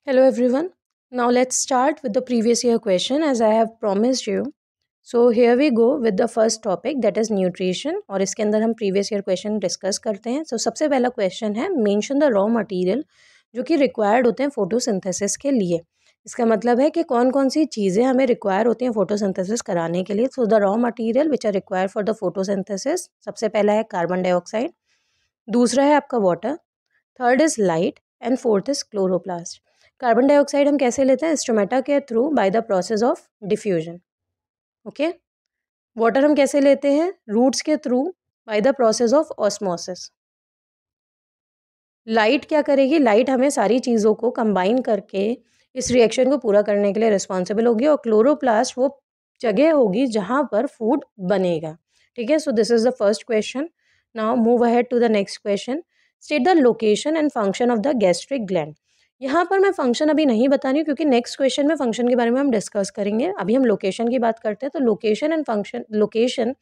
Hello everyone. Now let's start with the previous year question as I have promised you. So here we go with the first topic that is nutrition और इसके अंदर हम previous year question discuss करते हैं. So सबसे पहला question है mention the raw material जो कि required होते हैं photosynthesis के लिए. इसका मतलब है कि कौन कौन सी चीज़ें हमें require होती हैं photosynthesis कराने के लिए. So the raw material which are required for the photosynthesis सबसे पहला है carbon dioxide, दूसरा है आपका water, third is light and fourth is chloroplast. Carbon dioxide हम कैसे लेते हैं? स्टोमेटा के through by the process of diffusion. Okay. Water हम कैसे लेते हैं? रूट्स के through by the process of osmosis. Light क्या करेगी? लाइट हमें सारी चीज़ों को कंबाइन करके इस रिएक्शन को पूरा करने के लिए रिस्पॉन्सिबल होगी. और क्लोरोप्लास्ट वो जगह होगी जहाँ पर फूड बनेगा. ठीक है. So this is the first question. Now move ahead to the next question. State the location and function of the gastric gland. यहाँ पर मैं फंक्शन अभी नहीं बता रही हूँ क्योंकि नेक्स्ट क्वेश्चन में फंक्शन के बारे में हम डिस्कस करेंगे. अभी हम लोकेशन की बात करते हैं. तो लोकेशन एंड फंक्शन. लोकेशन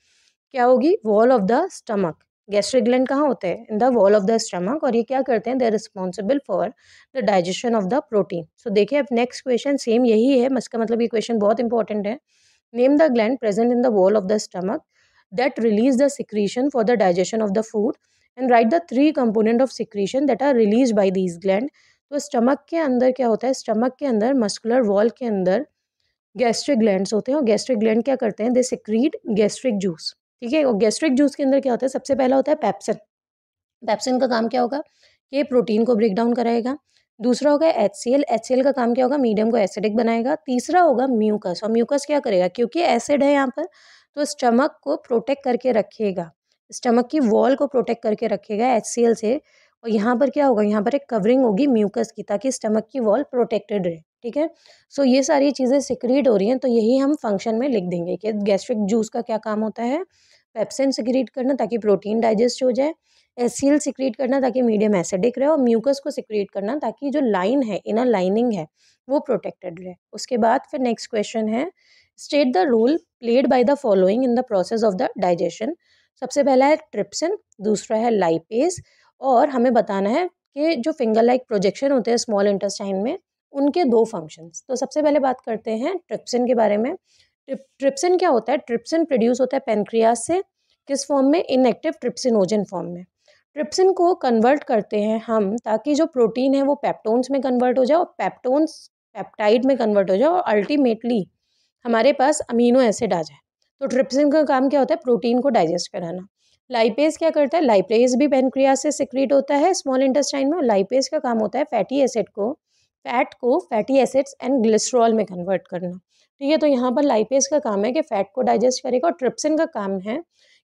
क्या होगी? Wall of the stomach. Gastric gland कहाँ होते हैं? In the wall of the stomach. और ये क्या करते हैं? They are responsible for the digestion of the protein. So देखिए अब नेक्स्ट क्वेश्चन सेम यही है. इसका मतलब ये क्वेश्चन बहुत इंपॉर्टेंट है. Name the gland present in the wall of the stomach that release the secretion for the digestion of the food and write the three component of secretion that are released by these gland. तो stomach के अंदर क्या होता है? Stomach के अंदर muscular wall के अंदर गैस्ट्रिक ग्लैंड्स होते हैं और गैस्ट्रिक ग्लैंड क्या करते हैं? They secrete gastric juice. ठीक है. और गैस्ट्रिक जूस के अंदर क्या होता है? सबसे पहला होता है पेप्सिन. पेप्सिन का काम क्या होगा? कि प्रोटीन को ब्रेक डाउन कराएगा. दूसरा होगा HCl. HCl का काम क्या होगा? मीडियम को एसिडिक बनाएगा. तीसरा होगा म्यूकस. और म्यूकस क्या करेगा? क्योंकि एसिड है यहाँ पर तो स्टमक को प्रोटेक्ट करके रखेगा. स्टमक की वॉल को प्रोटेक्ट करके रखेगा HCl से. और यहाँ पर क्या होगा? यहाँ पर एक कवरिंग होगी म्यूकस की ताकि स्टमक की वॉल प्रोटेक्टेड रहे. ठीक है. सो ये सारी चीज़ें सिक्रीट हो रही हैं तो यही हम फंक्शन में लिख देंगे कि गैस्ट्रिक जूस का क्या काम होता है? पेप्सिन सिक्रीट करना ताकि प्रोटीन डाइजेस्ट हो जाए. HCl सिक्रीट करना ताकि मीडियम एसिडिक रहे. और म्यूकस को सिक्रीट करना ताकि जो लाइन है, इनर लाइनिंग है, वो प्रोटेक्टेड रहे. उसके बाद फिर नेक्स्ट क्वेश्चन है state the role played by the following in the process of the digestion. सबसे पहला है ट्रिप्सिन, दूसरा है लाइपेज. और हमें बताना है कि जो फिंगर लाइक प्रोजेक्शन होते हैं स्मॉल इंटेस्टाइन में उनके दो फंक्शंस. तो सबसे पहले बात करते हैं ट्रिप्सिन के बारे में. ट्रिप्सिन क्या होता है? ट्रिप्सिन प्रोड्यूस होता है पेनक्रियास से. किस फॉर्म में? इनएक्टिव ट्रिप्सिनोजन फॉर्म में. ट्रिप्सिन को कन्वर्ट करते हैं हम ताकि जो प्रोटीन है वो पेप्टोन्स में कन्वर्ट हो जाए और पेप्टोन्स पेप्टाइड में कन्वर्ट हो जाए और अल्टीमेटली हमारे पास अमीनो एसिड आ जाए. तो ट्रिप्सिन का काम क्या होता है? प्रोटीन को डाइजेस्ट कराना. लाइपेज क्या करता है? लाइपेज भी पेनक्रियास से सिक्रीट होता है स्मॉल इंटेस्टाइन में. लाइपेज का काम होता है फैटी एसिड को फैट को फैटी एसिड्स एंड ग्लिसरॉल में कन्वर्ट करना. ठीक है. तो यहाँ पर लाइपेज का काम है कि फैट को डाइजेस्ट करेगा और ट्रिप्सिन का काम है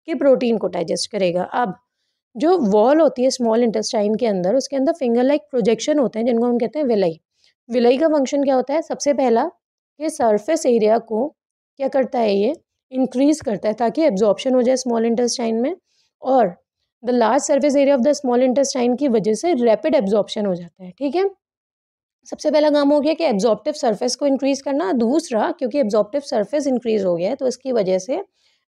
कि प्रोटीन को डाइजेस्ट करेगा. अब जो वॉल होती है स्मॉल इंटेस्टाइन के अंदर उसके अंदर फिंगर लाइक प्रोजेक्शन होते हैं जिनको हम कहते हैं विलाई. विलाई का फंक्शन क्या होता है? सबसे पहला कि सरफेस एरिया को क्या करता है? ये इंक्रीज करता है ताकि एब्जॉर्प्शन हो जाए स्मॉल इंटेस्टाइन में. और the large surface area of the small intestine की वजह से रैपिड एब्जॉर्प्शन हो जाता है. ठीक है. सबसे पहला काम हो गया कि एब्जॉर्प्टिव सरफेस को इंक्रीज करना. दूसरा क्योंकि एब्जॉर्प्टिव सरफेस इंक्रीज हो गया है तो इसकी वजह से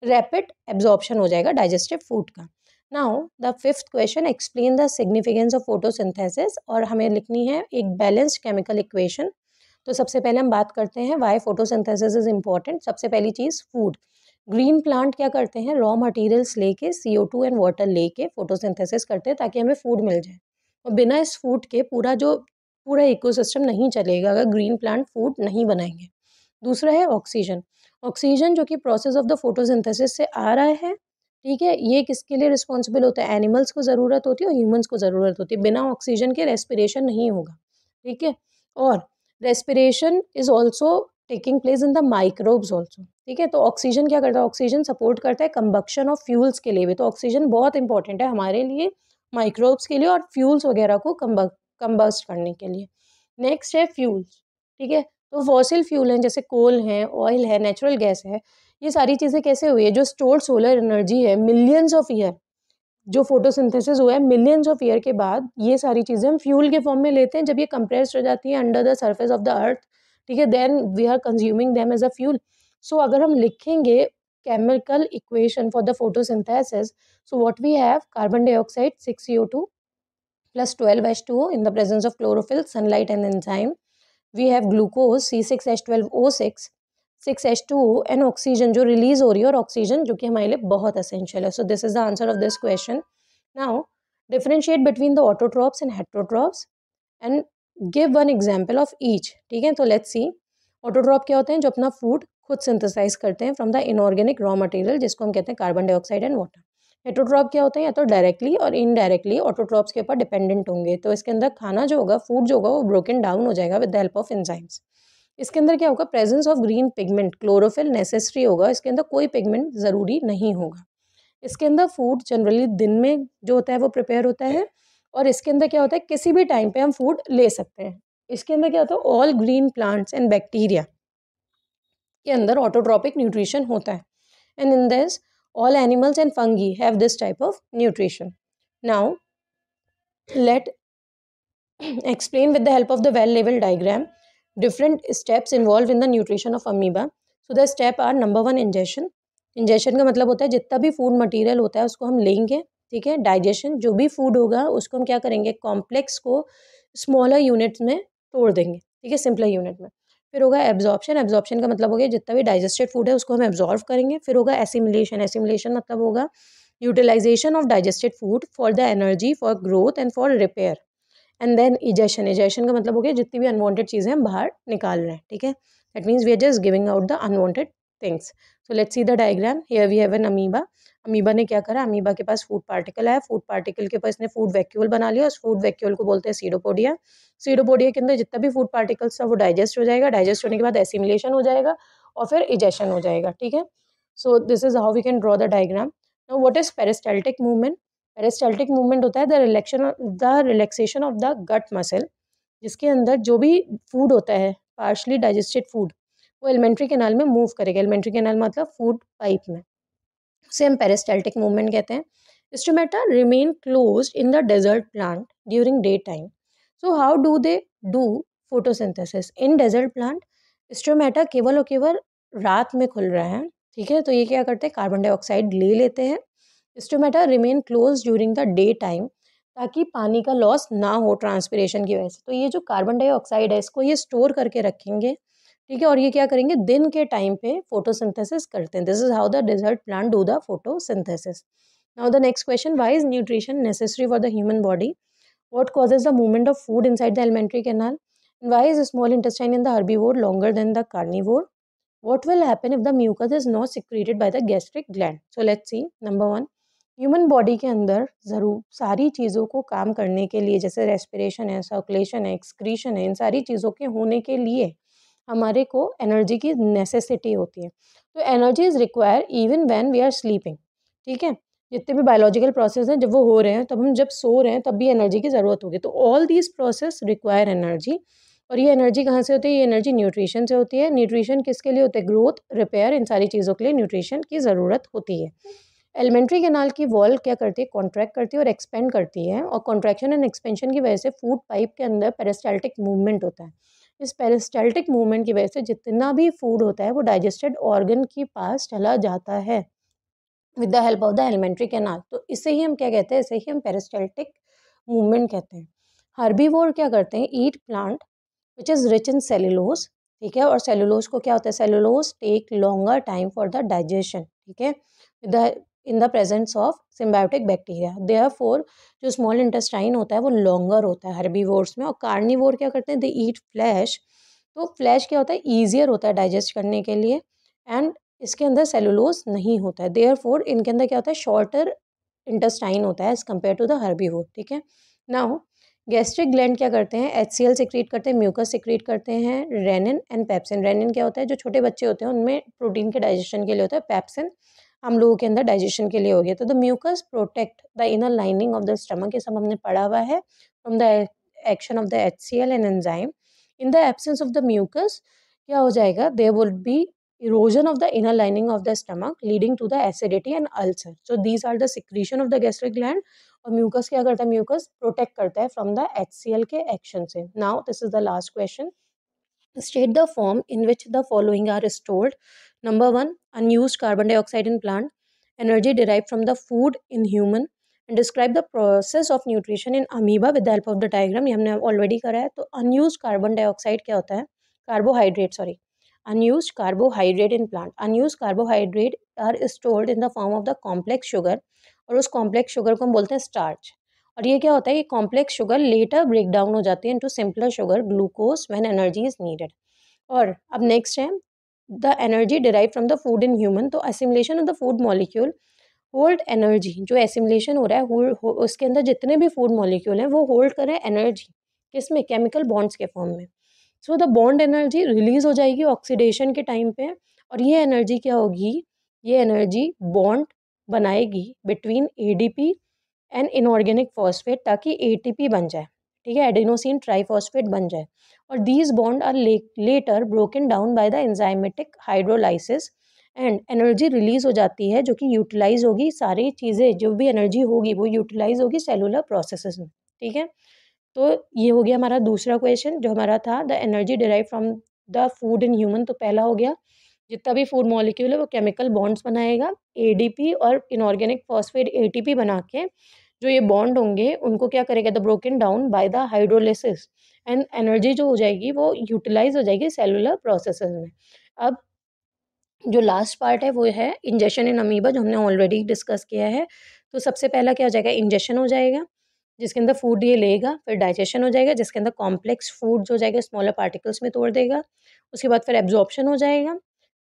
रैपिड एब्जॉर्प्शन हो जाएगा डाइजेस्टिव फूड का. Now the fifth question explain the significance of photosynthesis. और हमें लिखनी है एक बैलेंस्ड केमिकल इक्वेशन. तो सबसे पहले हम बात करते हैं वाई फोटोसिंथेसिस इज इम्पॉर्टेंट. सबसे पहली चीज़ फूड. ग्रीन प्लांट क्या करते हैं? रॉ मटेरियल्स लेके CO2 एंड वाटर लेके फोटोसिंथेसिस करते हैं ताकि हमें फूड मिल जाए. और बिना इस फूड के पूरा इकोसिस्टम नहीं चलेगा अगर ग्रीन प्लांट फूड नहीं बनाएंगे. दूसरा है ऑक्सीजन. ऑक्सीजन जो कि प्रोसेस ऑफ द फोटोसिंथेसिस से आ रहा है. ठीक है. ये किसके लिए रिस्पॉन्सिबल होता है? एनिमल्स को ज़रूरत होती है और ह्यूमंस को ज़रूरत होती है. बिना ऑक्सीजन के रेस्पिरेशन नहीं होगा. ठीक है. और respiration is also taking place in the microbes also. ठीक है. तो ऑक्सीजन क्या करता है? ऑक्सीजन सपोर्ट करता है कंबक्शन ऑफ फ्यूल्स के लिए भी. तो ऑक्सीजन बहुत इंपॉर्टेंट है हमारे लिए, माइक्रोब्स के लिए और फ्यूल्स वगैरह को कंबस्ट करने के लिए. नेक्स्ट है फ्यूल्स. ठीक है. तो फॉसिल फ्यूल हैं जैसे कोल है, ऑयल है, नेचुरल गैस है. ये सारी चीज़ें कैसे हुई है? जो स्टोर्ड सोलर एनर्जी है मिलियंस ऑफ ईयर, जो फोटोसिंथेसिस हुआ है मिलियंस ऑफ ईयर के बाद, ये सारी चीज़ें हम फ्यूल के फॉर्म में लेते हैं जब ये कंप्रेस्ड हो जाती है under the surface of the earth. ठीक है. Then we are consuming them as a fuel. So अगर हम लिखेंगे chemical equation for the photosynthesis, so what we have carbon dioxide 6CO2 plus 12H2O in the presence of chlorophyll, sunlight and enzyme. We have glucose C6H12O6 6H2O and oxygen जो release हो रही है, और oxygen जो कि हमारे लिए बहुत असेंशियल है. So this is the answer of this question. Now differentiate between the autotrophs and heterotrophs and give one example of each. ठीक है, तो लेट्स सी. ऑटोट्रॉप क्या होते हैं? जो अपना फूड खुद सिंथेसाइज करते हैं from the inorganic raw material, जिसको हम कहते हैं कार्बन डाइऑक्साइड एंड वाटर. हेटरोट्रॉप क्या होते हैं? या तो डायरेक्टली और इनडायरेक्टली ऑटोट्रॉप्स के ऊपर डिपेंडेंट होंगे. तो इसके अंदर खाना जो होगा, फूड जो होगा, वो ब्रोकन डाउन हो जाएगा with the help of enzymes. इसके अंदर क्या होगा? Presence of green pigment, chlorophyll necessary होगा. इसके अंदर कोई पिगमेंट ज़रूरी नहीं होगा. इसके अंदर फूड जनरली दिन में जो होता है वो प्रिपेयर होता है, और इसके अंदर क्या होता है? किसी भी टाइम पे हम फूड ले सकते हैं. इसके अंदर क्या होता है? All green plants and bacteria के अंदर ऑटोट्रॉपिक न्यूट्रिशन होता है. And in this all animals and fungi have this type of nutrition. Now let explain with the help of the well labeled diagram different steps involved in the nutrition of amoeba. So the step are number 1 ingestion. Ingestion का मतलब होता है जितना भी food material होता है उसको हम लेंगे. ठीक है. डाइजेशन, जो भी फूड होगा उसको हम क्या करेंगे? कॉम्प्लेक्स को स्मॉलर यूनिट्स में तोड़ देंगे. ठीक है, सिंपलर यूनिट में. फिर होगा एब्जॉर्प्शन. एब्जॉर्प्शन का मतलब हो गया जितना भी डाइजेस्टेड फूड है उसको हम एब्जॉर्व करेंगे. फिर होगा एसिमिलेशन. एसिमिलेशन मतलब होगा utilization of digested food for the energy, for growth and for repair. And then egestion. Egestion का मतलब हो गया जितनी भी अनवांटेड चीज़ें हम बाहर निकाल रहे हैं. ठीक है, that means we are just giving out the unwanted things. So let's see the diagram. Here we have an amoeba. Amoeba ने क्या करा? अमीबा के पास फूड पार्टिकल है. फूड पार्टिकल के पास इसने फूड वैक्यूल बना लिया. उस फूड वैक्यूल को बोलते हैं सीडोपोडिया. सीडोपोडिया के अंदर जितना भी फूड पार्टिकल्स था वो डाइजेस्ट हो जाएगा. डाइजेस्ट होने के बाद एसिमिलेशन हो जाएगा और फिर इजेशन हो जाएगा. ठीक है, so this is how we can draw the diagram. Now what is peristaltic movement? Peristaltic movement होता है the relaxation of the gut muscle, जिसके अंदर जो भी फूड होता है, पार्शली डाइजेस्टेड फूड, वो एलिमेंट्री कैनाल में मूव करेगा. एलिमेंट्री कैनाल मतलब फूड पाइप में. उसे हम पेरिस्टाल्टिक मूवमेंट कहते हैं. Stomata remain closed in the desert plant during day time. So how do they do photosynthesis in desert plant? Stomata केवल और केवल रात में खुल रहा है. ठीक है, तो ये क्या करते हैं? कार्बन डाइऑक्साइड ले लेते हैं. Stomata remain close during the day time, ताकि पानी का लॉस ना हो ट्रांसपिरेशन की वजह से. तो ये जो कार्बन डाइऑक्साइड है इसको ये स्टोर करके रखेंगे. ठीक है, और ये क्या करेंगे? दिन के टाइम पे फोटोसिंथेसिस करते हैं. This is how the desert plant do the photosynthesis. Now the next question. Why is nutrition necessary for the human body? What causes the movement of food inside the alimentary canal? And why is the small intestine in the herbivore longer than the carnivore? What will happen if the mucus is not secreted by the gastric gland? So let's see. Number 1, human body के अंदर ज़रूर सारी चीज़ों को काम करने के लिए, जैसे रेस्पिरेशन है, सर्कुलेशन है, एक्सक्रीशन है, इन सारी चीज़ों के होने के लिए हमारे को एनर्जी की नेसेसिटी होती है. तो energy is require even when we are sleeping. ठीक है, जितने भी बायोलॉजिकल प्रोसेस हैं जब वो हो रहे हैं, तब हम जब सो रहे हैं तब भी एनर्जी की ज़रूरत होगी. तो all these process require energy. और ये एनर्जी कहाँ से होती है? ये एनर्जी न्यूट्रिशन से होती है. न्यूट्रिशन किसके लिए होते हैं? ग्रोथ, रिपेयर, इन सारी चीज़ों के लिए न्यूट्रिशन की ज़रूरत होती है. एलिमेंट्री कैनाल की वॉल क्या करती है? कॉन्ट्रैक्ट करती है और एक्सपेंड करती है. और कॉन्ट्रैक्शन एंड एक्सपेंशन की वजह से फूड पाइप के अंदर पेरिस्टाल्टिक मूवमेंट होता है. इस पेरिस्टाल्टिक मूवमेंट की वजह से जितना भी फूड होता है वो डाइजेस्टेड ऑर्गन के पास चला जाता है with the help of the alimentary canal. तो इसे ही हम क्या कहते हैं? इसे ही हम पेरिस्टाल्टिक मूवमेंट कहते हैं. हर्बीवोर क्या करते हैं? Eat plant which is rich in cellulose. ठीक है, और सेलुलोज को क्या होता है? Cellulose take longer time for the digestion. ठीक है, in the presence of symbiotic bacteria. Therefore जो स्मॉल इंटेस्टाइन होता है वो लॉन्गर होता है हर्बीवोर्स में. और कार्निवोर क्या करते हैं? दे ईट फ्लैश. तो फ्लैश क्या होता है? ईजियर होता है डाइजेस्ट करने के लिए, एंड इसके अंदर सेलुलोज नहीं होता है. देयरफॉर इनके अंदर क्या होता है? शॉर्टर इंटेस्टाइन होता है as compare to the herbivore. ठीक है, नाउ गैस्ट्रिक ग्लैंड क्या करते हैं? HCl सिक्रीट करते हैं, म्यूकस सिक्रीट करते हैं, रेनिन एंड पेप्सिन. रेनिन क्या होता है? जो छोटे बच्चे होते हैं उनमें प्रोटीन के डाइजेशन के लिए होता है. पेप्सिन हम लोगों के अंदर डाइजेशन के लिए हो गया. तो the mucus protect the inner lining of the stomach. ये सब हमने पढ़ा हुआ है. From the action of the HCl and enzyme. In the absence of the mucus क्या हो जाएगा? There will be erosion of the inner lining of the stomach leading to the acidity and ulcer. So these are the secretion of the gastric gland. और mucus क्या करता है? Mucus protect करता है from the HCl के action से. Now this is the last question. State the form in which the following are stored. Number 1, unused carbon dioxide in plant, energy derived from the food in human, and describe the process of nutrition in amoeba with the help of the diagram. ये हमने already करा है। तो unused carbon dioxide क्या होता है, carbohydrate, sorry, unuse carbohydrate in plant. Unuse carbohydrate are stored in the form of the complex sugar, और उस कॉम्प्लेक्स शुगर को हम बोलते हैं स्टार्च। और ये क्या होता है, ये complex sugar later break down हो जाती है into simpler sugar glucose when energy is needed. और अब नेक्स्ट है the energy derive from the food in human. तो assimilation of the food molecule hold energy. जो एसिमुलेशन हो रहा है उसके अंदर जितने भी फूड मॉलिक्यूल हैं वो होल्ड कर रहे हैं एनर्जी, किसमें, केमिकल बॉन्ड्स के फॉर्म में। So the bond energy release हो जाएगी ऑक्सीडेशन के टाइम पे, और ये एनर्जी क्या होगी, ये एनर्जी बॉन्ड बनाएगी between ADP and inorganic phosphate, ताकि एटीपी बन जाए, ठीक है, एडेनोसिन ट्राइफॉस्फेट बन जाए। और these bond are later broken down by the enzymatic hydrolysis, and energy release हो जाती है जो कि यूटिलाइज होगी, सारी चीज़ें जो भी एनर्जी होगी वो यूटिलाइज होगी सेलुलर प्रोसेसेस में, ठीक है। तो ये हो गया हमारा दूसरा क्वेश्चन जो हमारा था, the energy derive from the food in human. तो पहला हो गया, जितना भी फूड मॉलिक्यूल है वो केमिकल बॉन्ड्स बनाएगा, एडीपी और इनऑर्गेनिक फॉस्फेट एटीपी बना के जो ये बॉन्ड होंगे उनको क्या करेगा, the broken down by the hydrolysis, and energy जो हो जाएगी वो यूटिलाइज हो जाएगी सेलुलर प्रोसेसेस में। अब जो लास्ट पार्ट है वो है इंजेक्शन इन अमीबा, जो हमने ऑलरेडी डिस्कस किया है। तो सबसे पहला क्या हो जाएगा, इंजेक्शन हो जाएगा जिसके अंदर फूड ये लेगा, फिर डाइजेशन हो जाएगा जिसके अंदर कॉम्प्लेक्स फूड जो जाएगा स्मॉलर पार्टिकल्स में तोड़ देगा, उसके बाद फिर एब्जॉर्प्शन हो जाएगा,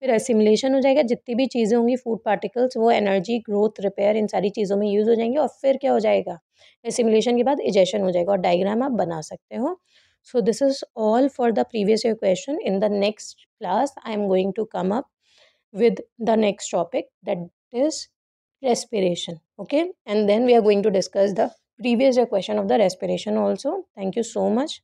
फिर एसिमिलेशन हो जाएगा, जितनी भी चीज़ें होंगी फूड पार्टिकल्स वो एनर्जी, ग्रोथ, रिपेयर, इन सारी चीज़ों में यूज़ हो जाएंगे, और फिर क्या हो जाएगा, एसिमिलेशन के बाद इजेशन हो जाएगा, और डायग्राम आप बना सकते हो। So this is all for the previous year question. In the next class I am going to come up with the next topic, that is respiration. Okay, and then we are going to discuss the previous year question of the respiration also. Thank you so much.